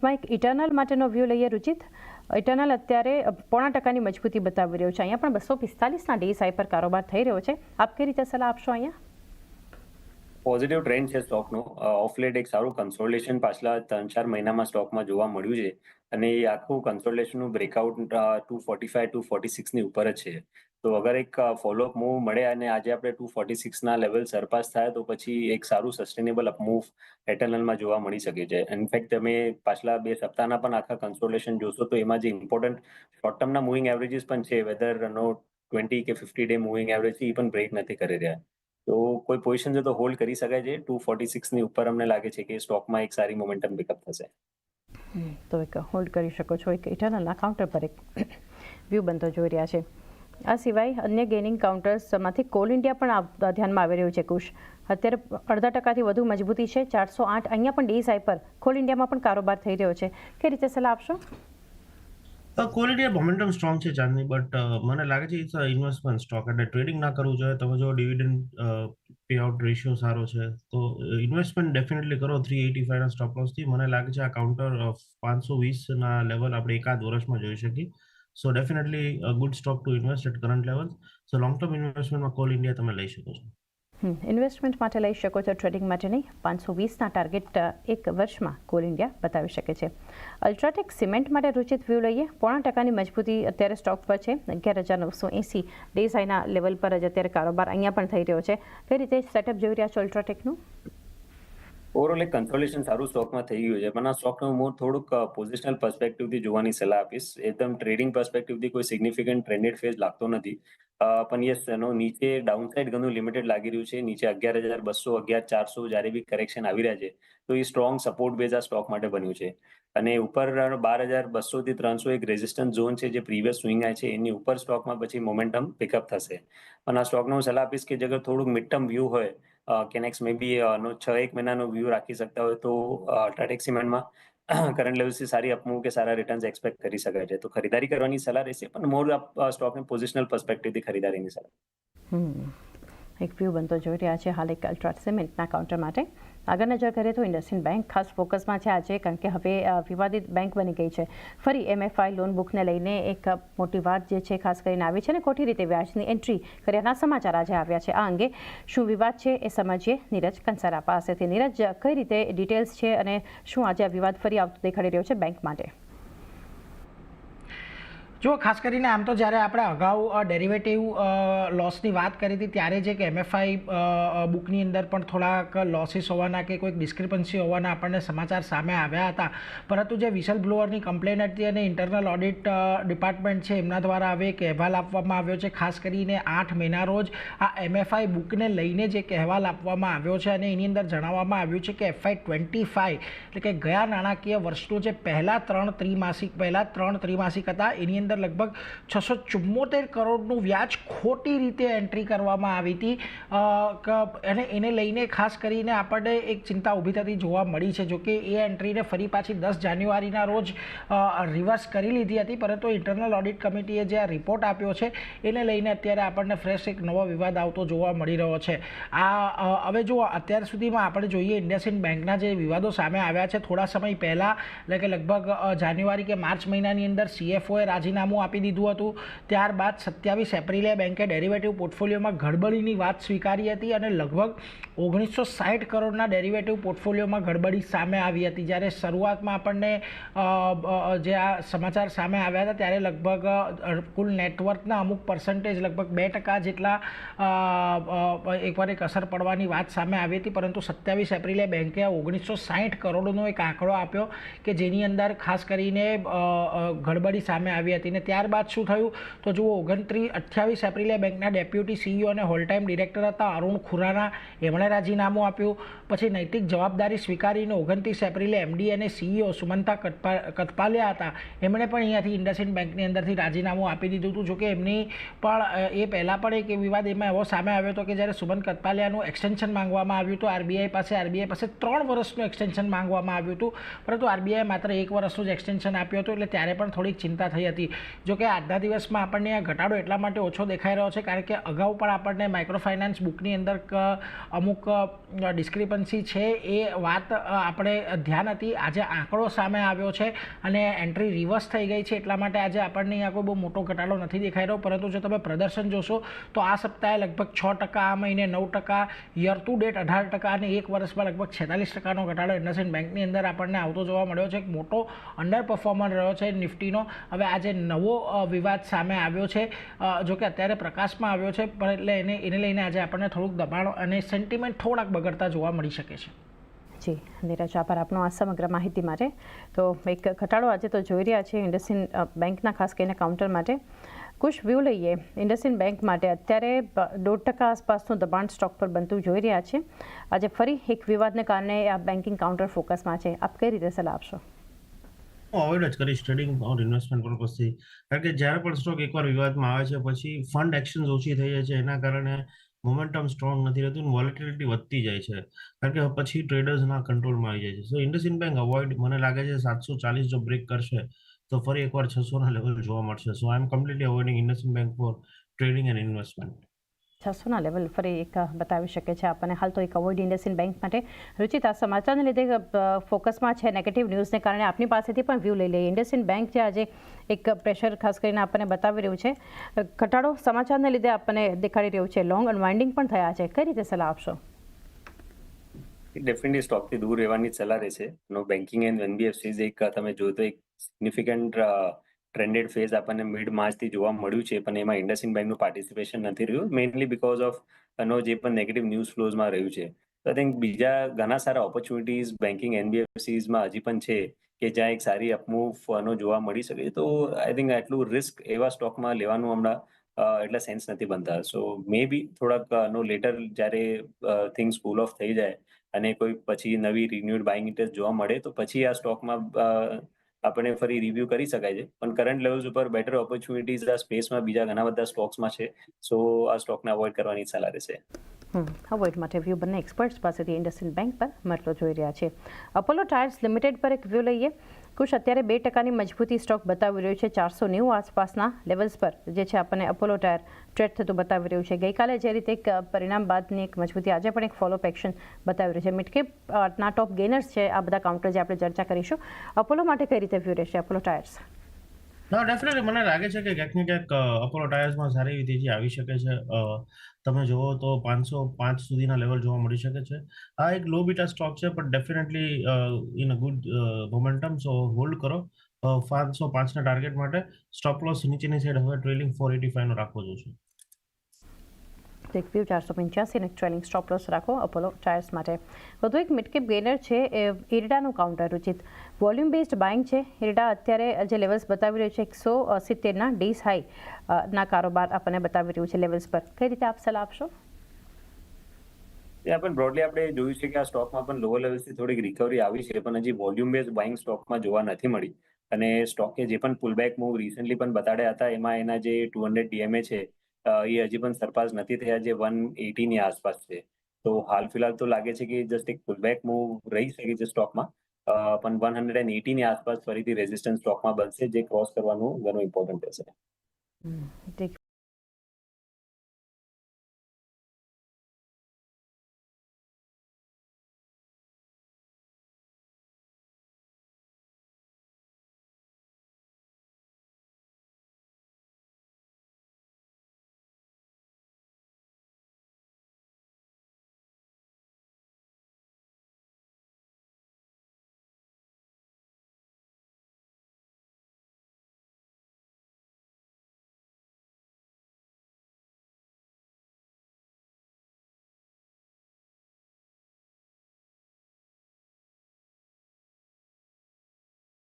સ્ટોકમાં એક ઇટર્નલ માટેનો વ્યૂ લઈએ રુચિત. ઇટર્નલ અત્યારે 0.5% મજબૂતી બતાવી રહ્યો છે. અહીંયા પણ 245ના DSI પર કારોબાર થઈ રહ્યો છે. આપ કઈ રીતે સલાહ આપશો અહીંયા? પોઝિટિવ ટ્રેન્ડ છે સ્ટોકનો. ઓફ લેટ એક સારું કન્સોલિડેશન પાછલા 3-4 મહિનામાં સ્ટોકમાં જોવા મળ્યું છે અને એ આખું કન્સોલિડેશનનું બ્રેકઆઉટ 245-246 ઉપર જ છે. તો અગર એક ફોલોઅપ મૂવ મળે અને આજે આપણે 246ના લેવલ સરપાસ થાય તો પછી એક સારું સસ્ટેનેબલ અપમૂવ એટર્નલમાં જોવા મળી શકે છે. ઇનફેક્ટ તમે પાછલા 2 સપ્તાહના પણ આખા કન્સોલિડેશન જોશો તો એમાં જે ઇમ્પોર્ટન્ટ શોર્ટ ટર્મના મૂવિંગ એવરેજીસ પણ છે, વેધર 20 કે 50 ડે મૂવિંગ એવરેજ એ પણ બ્રેક નથી કરી રહ્યા. તો કોઈ પોઝિશન છે તો હોલ્ડ કરી શકાય છે. 246ની ઉપર અમને લાગે છે કે સ્ટોકમાં એક સારી મોમેન્ટમ પિકઅપ થશે. તો એક હોલ્ડ કરી શકો છો. એક ઇટર્નલના કાઉન્ટર પર એક વ્યૂ બનતો જોઈ રહ્યા છે. આ સિવાય અન્ય ગેઇનિંગ કાઉન્ટર્સમાંથી કોલ ઇન્ડિયા પણ ધ્યાનમાં આવી રહ્યું છે. કુશ અત્યારે 0.5%થી વધુ મજબૂતી છે, 408. અહીંયા પણ DSI પર કોલ ઇન્ડિયામાં પણ કારોબાર થઈ રહ્યો છે. કઈ રીતે સલાહ આપશો? કોલ ઇન્ડિયા મોમેન્ટમ સ્ટ્રોંગ છે ચાંદની, બટ મને લાગે છે ઇટ્સ ઇન્વેસ્ટમેન્ટ સ્ટોક, એટલે ટ્રેડિંગ ના કરવું જોઈએ. તમે જો ડિવિડન્ડ પે આઉટ રેશિયો સારો છે તો ઇન્વેસ્ટમેન્ટ ડેફિનેટલી કરો 385ના સ્ટોપ લોસથી. મને લાગે છે આ કાઉન્ટર 520ના લેવલ આપણે એકાદ વર્ષમાં જોઈ શકીએ. So definitely good stock to invest at current level. So long term ઇન્વેસ્ટમેન્ટમાં કોલ ઇન્ડિયા તમે લઈ શકો છો. ઇન્વેસ્ટમેન્ટ માટે લઈ શકો છો, ટ્રેડિંગ માટે નહીં. 520ના ટાર્ગેટ એક વર્ષમાં કોલ ઇન્ડિયા બતાવી શકે છે. અલ્ટ્રાટેક સિમેન્ટ માટે રુચિત વ્યૂ લઈએ. 0.5%ની મજબૂતી અત્યારે સ્ટોક પર છે. 11,980 DSIના લેવલ પર જ અત્યારે કારોબાર અહીંયા પણ થઈ રહ્યો છે. કઈ રીતે સેટઅપ જોઈ રહ્યા છો અલ્ટ્રાટેકનું? ઓવરઓલ એક કન્સોલિડેશન સારું સ્ટોકમાં થઈ ગયું છે, પણ આ સ્ટોકનું હું થોડુંક પોઝિશનલ પર્સપેક્ટિવથી જોવાની સલાહ આપીશ. એકદમ ટ્રેડિંગ પર્સપેક્ટિવથી કોઈ સિગ્નિફિકન્ટ ટ્રેન્ડેડ ફેઝ લાગતો નથી. પણ યસ, એનો નીચે ડાઉનસાઇડ ઘણું લિમિટેડ લાગી રહ્યું છે. નીચે 11,200, 11,400 જ્યારે બી કરેક્શન આવી રહ્યા છે તો એ સ્ટ્રોંગ સપોર્ટ બેઝ આ સ્ટોક માટે બન્યું છે. અને ઉપર 12,200થી 300 એક રેઝિસ્ટન્સ ઝોન છે જે પ્રીવિયસ સ્વિંગ છે, એની ઉપર સ્ટોકમાં પછી મોમેન્ટમ પિકઅપ થશે. પણ આ સ્ટોકનો હું સલાહ આપીશ કે જે અગર થોડુંક મિડ ટર્મ વ્યૂ હોય, કેનેક્સ મે બી 6-1 મહિનાનો વ્યૂ રાખી શકતા હોય તો અલ્ટ્રાટેક સિમેન્ટમાં કરંટ લેવલ્સથી સારી અપમૂવ કે સારા રિટર્ન્સ એક્સપેક્ટ કરી શકાય છે. તો ખરીદારી કરવાની સલાહ રહેશે, પણ મોર સ્ટોકની પોઝિશનલ પર્સપેક્ટિવથી ખરીદારીની સલાહ. એક વ્યૂ બનતો જોઈ રહ્યા છે હાલ એક અલ્ટ્રા સિમેન્ટના કાઉન્ટર માટે. આગળ નજર કરીએ તો ઇન્ડસઇન્ડ બેંક ખાસ ફોકસમાં છે આજે, કારણ કે હવે વિવાદિત બેંક બની ગઈ છે. ફરી MFI લોન બુકને લઈને એક મોટી વાત જે છે ખાસ કરીને આવી છે અને ખોટી રીતે વ્યાજની એન્ટ્રી કર્યાના સમાચાર આજે આવ્યા છે. આ અંગે શું વિવાદ છે એ સમજીએ નીરજ કંસારા પાસેથી. નીરજ, કઈ રીતે ડિટેલ્સ છે અને શું આજે આ વિવાદ ફરી આવતો દેખાડી રહ્યો છે બેંક માટે? જો ખાસ કરીને આમ તો જ્યારે આપણે અગાઉ ડેરિવેટિવ લોસની વાત કરી હતી ત્યારે જે કે MFI બુકની અંદર પણ થોડાક લોસીસ હોવાના કે કોઈક ડિસ્ક્રિપન્સી હોવાના આપણને સમાચાર સામે આવ્યા હતા. પરંતુ જે વિસલ બ્લોઅરની કમ્પ્લેન હતી અને ઇન્ટરનલ ઓડિટ ડિપાર્ટમેન્ટ છે એમના દ્વારા હવે એક અહેવાલ આપવામાં આવ્યો છે. ખાસ કરીને 8 મેના રોજ આ MFI બુકને લઈને જે અહેવાલ આપવામાં આવ્યો છે અને એની અંદર જણાવવામાં આવ્યું છે કે FY25 એટલે કે ગયા નાણાકીય વર્ષનું જે પહેલા 3 ત્રિમાસિક હતા એની અંદર લગભગ 674 કરોડનું વ્યાજ ખોટી રીતે એન્ટ્રી કરવામાં આવી હતી અને એને લઈને ખાસ કરીને આપણને એક ચિંતા ઊભી થતી જોવા મળી છે. જોકે એ એન્ટ્રીને ફરી પાછી 10 જાન્યુઆરીના રોજ રિવર્સ કરી લીધી હતી, પરંતુ ઇન્ટરનલ ઓડિટ કમિટીએ જે આ રિપોર્ટ આપ્યો છે એને લઈને અત્યારે આપણને ફ્રેશ એક નવો વિવાદ આવતો જોવા મળી રહ્યો છે. આ હવે જો અત્યાર સુધીમાં આપણે જોઈએ ઇન્ડસઇન્ડ બેંકના જે વિવાદો સામે આવ્યા છે થોડા સમય પહેલાં, એટલે કે લગભગ જાન્યુઆરી કે માર્ચ મહિનાની અંદર CFOએ રાજીનામું આપી દીધું હતું. ત્યારબાદ 27 એપ્રિલે બેંકે ડેરિવેટિવ પોર્ટફોલિયોમાં ગડબડીની વાત સ્વીકારી હતી અને લગભગ 1960 કરોડના ડેરિવેટિવ પોર્ટફોલિયોમાં ગડબડી સામે આવી હતી. જ્યારે શરૂઆતમાં આપણને જે આ સમાચાર સામે આવ્યા હતા ત્યારે લગભગ કુલ નેટવર્કના અમુક પર્સન્ટેજ લગભગ 2% જેટલા એકવાર એક અસર પડવાની વાત સામે આવી હતી. પરંતુ 27 એપ્રિલે બેંકે 1960 કરોડનો એક આંકડો આપ્યો કે જેની અંદર ખાસ કરીને ગડબડી સામે આવી હતી. અને ત્યારબાદ શું થયું તો જુઓ 28 એપ્રિલે બેંકના ડેપ્યુટી CEO અને હોલ ટાઈમ ડિરેક્ટર હતા અરુણ ખુરાના, એમણે રાજીનામું આપ્યું. પછી નૈતિક જવાબદારી સ્વીકારીને 29 એપ્રિલે MD અને CEO સુમંતા કથપાલિયા હતા, એમણે પણ અહીંયાથી ઇન્ડસઇન્ડ બેંકની અંદરથી રાજીનામું આપી દીધું હતું. જોકે એમની પણ એ પહેલાં પણ એક વિવાદ એમાં એવો સામે આવ્યો હતો કે જ્યારે સુમંત કથપાલિયાનું એક્સટેન્શન માંગવામાં આવ્યું હતું RBI પાસે 3 વર્ષનું એક્સટેન્શન માંગવામાં આવ્યું હતું, પરંતુ RBI માત્ર 1 વર્ષનું જ એક્સટેન્શન આપ્યું હતું. એટલે ત્યારે પણ થોડીક ચિંતા થઈ હતી. જો કે આજના દિવસમાં આપણને આ ઘટાડો એટલા માટે ઓછો દેખાઈ રહ્યો છે કારણ કે અગાઉ પણ આપણને માઇક્રો ફાઇનાન્સ બુકની અંદર અમુક ડિસ્ક્રિપન્સી છે એ વાત આપણે ધ્યાન હતી. આજે આંકડો સામે આવ્યો છે અને એન્ટ્રી રિવર્સ થઈ ગઈ છે, એટલા માટે આજે આપણને અહીંયા કોઈ બહુ મોટો ઘટાડો નથી દેખાઈ રહ્યો. પરંતુ જો તમે પ્રદર્શન જોશો તો આ સપ્તાહે લગભગ 6%, આ મહિને 9%, યર ટુ ડેટ 18% અને એક વર્ષમાં લગભગ 46%નો ઘટાડો ઇન્ડસઇન્ડ બેંકની અંદર આપણને આવતો જોવા મળ્યો છે. એક મોટો અંડર પરફોર્મર રહ્યો છે નિફ્ટીનો. હવે આજે નવો વિવાદ સામે આવ્યો છે, જો કે અત્યારે પ્રકાશમાં આવ્યો છે, પણ એટલે એને લઈને આજે આપણને થોડુંક દબાણ અને સેન્ટિમેન્ટ થોડાક બગડતા જોવા મળી શકે છે. જી નીરજ, આભાર આપનો આ સમગ્ર માહિતી માટે. તો એક ઘટાડો આજે તો જોઈ રહ્યા છે ઇન્ડસઇન્ડ બેંકના, ખાસ કરીને કાઉન્ટર માટે. કુશ વ્યૂ લઈએ ઇન્ડસઇન્ડ બેંક માટે. અત્યારે 1.5% આસપાસનું દબાણ સ્ટોક પર બનતું જોઈ રહ્યા છે. આજે ફરી એક વિવાદને કારણે આ બેન્કિંગ કાઉન્ટર ફોકસમાં છે. આપ કઈ રીતે સલાહ આપશો? અવોઇડ જ કરીશ ટ્રેડિંગ ઓર ઇન્વેસ્ટમેન્ટ પર્પઝથી, કારણ કે જ્યારે પણ સ્ટોક એકવાર વિવાદમાં આવે છે પછી ફંડ એક્શન્સ ઓછી થઈ જાય છે, એના કારણે મોમેન્ટમ સ્ટ્રોંગ નથી રહેતું, વોલેટિલિટી વધતી જાય છે, કારણ કે પછી ટ્રેડર્સના કંટ્રોલમાં આવી જાય છે. સો ઇન્ડસઇન્ડ બેંક અવોઇડ, મને લાગે છે 740 જો બ્રેક કરશે તો ફરી એકવાર 600ના લેવલ જોવા મળશે. So I am completely avoiding IndusInd bank for trading and investment. 600ના લેવલ ફરી એક બતાવી શકે છે આપણને. હાલ તો એક અવોઇડ ઇન્ડસઇન્ડ બેંક માટે. રુચિત, આ સમાચારને લીધે ફોકસમાં છે નેગેટિવ ન્યૂઝને કારણે આપની પાસેથી પણ વ્યૂ લઈ લઈએ. ઇન્ડસઇન્ડ બેંક જે આજે એક પ્રેશર ખાસ કરીને આપણને બતાવી રહ્યું છે, ઘટાડો સમાચારને લીધે આપણને દેખાડી રહ્યું છે, લોંગ અનવાઇન્ડિંગ પણ થયા છે. કઈ રીતે સલાહ આપશો? ડેફિનેટલી સ્ટોકથી દૂર રહેવાની જ સલાહ રહેશે. બેન્કિંગ એન્ડ એનબીએફસીઝ એક તમે જો તો એક સિગ્નિફિકન્ટ ટ્રેન્ડેડ ફેઝ આપણને મિડ માર્ચથી જોવા મળ્યું છે, પણ એમાં ઇન્ડસઇન્ડ બેંકનું પાર્ટિસિપેશન નથી રહ્યું, મેઇનલી બીકોઝ ઓફ જે પણ નેગેટિવ ન્યૂઝ ફ્લોઝમાં રહ્યું છે. તો આઈ થિંક બીજા ઘણા સારા ઓપોર્ચ્યુનિટીઝ બેન્કિંગ એનબીએફસીઝમાં હજી પણ છે કે જ્યાં એક સારી અપમૂવ જોવા મળી શકે છે. તો આઈ થિંક આટલું રિસ્ક એવા સ્ટોકમાં લેવાનું હમણાં એટલા સેન્સ નથી બનતા. સો મે બી થોડાક લેટર જ્યારે થિંગ્સ કૂલ ઓફ થઈ જાય અને કોઈ પછી નવી રિન્યુડ બાઇંગ ઇન્ટરેસ્ટ જોવા મળે તો પછી આ સ્ટોકમાં આપણે ફરી રિવ્યુ કરી શકાય છે. પણ કરંટ લેવલ્સ ઉપર બેટર ઓપોર્ચ્યુનિટીઝ આ સ્પેસમાં બીજા ઘણા બધા સ્ટોક્સમાં છે. સો આ સ્ટોકને અવોઇડ કરવાની સલાહ રહેશે. અવોઇડ માટે વ્યૂ બંને એક્સપર્ટ્સ પાસેથી ઇન્ડસઇન્ડ બેંક પર મળતો જોઈ રહ્યા છે. અપોલો ટાયર્સ લિમિટેડ પર એક વ્યૂ લઈએ. કુશ, અત્યારે 2%ની મજબૂતી સ્ટોક બતાવી રહ્યું છે 490 આસપાસના લેવલ્સ પર જે છે આપણને અપોલો ટાયર ટ્રેડ થતું બતાવી રહ્યું છે. ગઈકાલે જે રીતે એક પરિણામ બાદની એક મજબૂતી, આજે પણ એક ફોલોઅપ એક્શન બતાવી રહ્યું છે. મિડકેપના ટોપ ગેનર્સ છે આ બધા કાઉન્ટર જે આપણે ચર્ચા કરીશું. અપોલો માટે કઈ રીતે વ્યૂ રહેશે અપોલો ટાયર્સ? ના, ડેફિનેટલી મને લાગે છે કે ક્યાંક ને ક્યાંક અપોલો ટાયર્સમાં સારી એવી તેજી આવી શકે છે. તમે જુઓ તો 505 સુધીના લેવલ જોવા મળી શકે છે. આ એક લો બીટા સ્ટોક છે, પણ definitely in a good momentum. So hold કરો 505ના ટાર્ગેટ માટે. સ્ટોપ લોસ નીચેની સાઈડ હવે ટ્રેલિંગ 485નો રાખવો જોઈએ. એક વ્યૂ 485 અને ટ્રેલિંગ સ્ટોપ લોસ રાખો અપોલો ટાયર્સ માટે. વધુ એક મિડકેપ ગેનર છે ઇરડાનું counter. Ruchit, volume based buying છે. ઇરડા અત્યારે જે લેવલ્સ બતાવી રહ્યું છે 170ના ડેઝ હાઈ ના કારોબાર આપણને બતાવી રહ્યું છે લેવલ્સ પર. કઈ રીતે આપ સલાહ આપશો? ત્યાં પણ બ્રોડલી આપણે જોયું છે કે આ સ્ટોકમાં પણ લોઅર લેવલ્સથી થોડીક રિકવરી આવી છે, પણ હજી વોલ્યુમ બેઝ બાઇંગ સ્ટોકમાં જોવા નથી મળી. અને સ્ટોકે જે પણ પુલબેક મૂવ રિસેન્ટલી પણ બતાડ્યા હતા એમાં એના જે 200 ડીએમએ છે એ હજી પણ સરપાસ નથી થયા, જે 180ની આસપાસ છે. તો હાલ ફિલહાલ તો લાગે છે કે જસ્ટ એક પુલબેક મૂવ રહી શકે છે સ્ટોકમાં, પણ 180ની આસપાસ ફરીથી રેઝિસ્ટન્સ સ્ટોકમાં બનશે, જે ક્રોસ કરવાનું ઘણું ઇમ્પોર્ટન્ટ રહેશે.